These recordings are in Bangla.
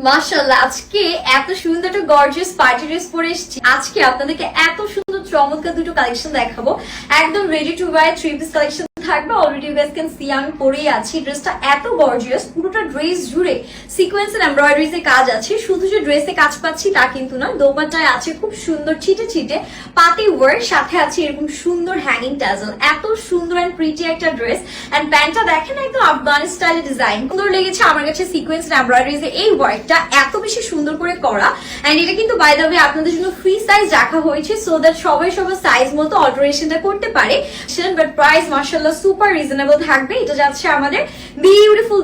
মাশাআল্লাহ, আজকে এত সুন্দর একটা গর্জিয়াস পার্টি ড্রেস পরে এসেছি। আজকে আপনাদেরকে এত সুন্দর চমৎকার দুটো কালেকশন দেখাবো, একদম ready to wear three piece collection থাকবে। Already you guys can see আমি পরেই আছি। ড্রেসটা এত গর্জিয়াস, পুরোটা ড্রেস জুড়ে সিকোয়েন্স এন্ড এমব্রয়ডারিজ এর কাজ আছে। শুধু যে ড্রেসে কাজ পাচ্ছি তা কিন্তু না, দোপাট্টায় আছে খুব সুন্দর ছিটে ছিটে পাতি ওয়ার্ক, সাথে আছে এরকম সুন্দর হ্যাঙ্গিং টাজেল। এত সুন্দর এন্ড প্রিটি একটা ড্রেস। এন্ড প্যান্টটা দেখেন একদম আফগান স্টাইলে ডিজাইন, সুন্দর লেগেছে আমার কাছে। সিকোয়েন্স এন্ড এমব্রয়ডারিজ এর এই ওয়ার্কটা এত বেশি সুন্দর করে করা। এন্ড এটা কিন্তু বাই দ্য ওয়ে আপনাদের জন্য ফ্রি সাইজ রাখা হয়েছে, সো দ্যাট সবাই সবার সাইজ মতো অল্টারেশনটা করতে পারে। বাট প্রাইস মাশাআল্লাহ সুপার রিজনেবল থাকবে। এটা যাচ্ছে আমাদের বিউটিফুল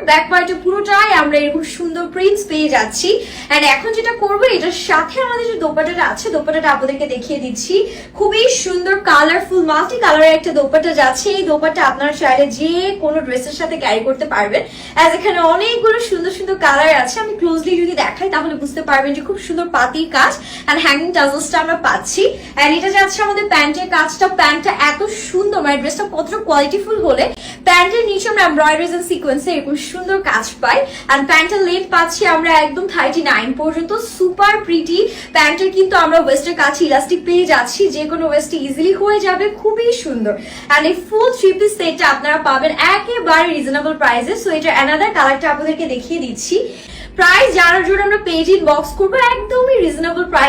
ব্যাক পার্টে পুরোটাই আমরা এরকম সুন্দর প্রিন্টস পেয়ে যাচ্ছি। এন্ড এখন যেটা করবো, এটার সাথে আমাদের যে দোপাট্টাটা আছে, দোপাট্টাটা আপনাদেরকে দেখিয়ে দিচ্ছি। খুবই সুন্দর কালারফুল মাল্টি কালারের একটা দোপাট্টা যাচ্ছে। এই দোপাট্টা আপনারা চাইলে যে কোনো ড্রেসের সাথে ক্যারি করতে পারবেন, অ্যাজ এখানে অনেকগুলো সুন্দর সুন্দর কালার আছে। আমি ক্লোজলি যদি দেখাই তাহলে বুঝতে পারবেন যে খুব সুন্দর পাতির কাজ এন্ড হ্যাঙ্গিং টাজেলসটা আমরা পাচ্ছি। এন্ড এটা যাচ্ছে আমাদের প্যান্টের কাজটা। প্যান্টটা এত সুন্দর, মানে ড্রেসটা কতটা কোয়ালিটিফুল হলে প্যান্টের নিচে আমরা এমব্রয়ডারিজ এন্ড সিকোয়েন্সে এরকম সুন্দর কাজ পাই। এন্ড প্যান্টের লেন্থ পাচ্ছি আমরা একদম 39 পর্যন্ত, সুপার প্রিটি। প্যান্টের কিন্তু আমরা ওয়েস্টের কাছে ইলাস্টিক পেয়ে যাচ্ছি, যে কোনো ওয়েস্টে ইজিলি হয়ে যাবে, খুবই সুন্দর। এন্ড এই ফুল থ্রি পিস সেটটা আপনারা পাবেন একেবারে রিজনেবল প্রাইসে। সো এটা অ্যানাদার কালারটা আপনাদেরকে দেখিয়ে দিচ্ছি। প্রাইস জানার জন্য আমরা পেজ ইনবক্স করবো, একদমই রিজনেবল প্রাইস।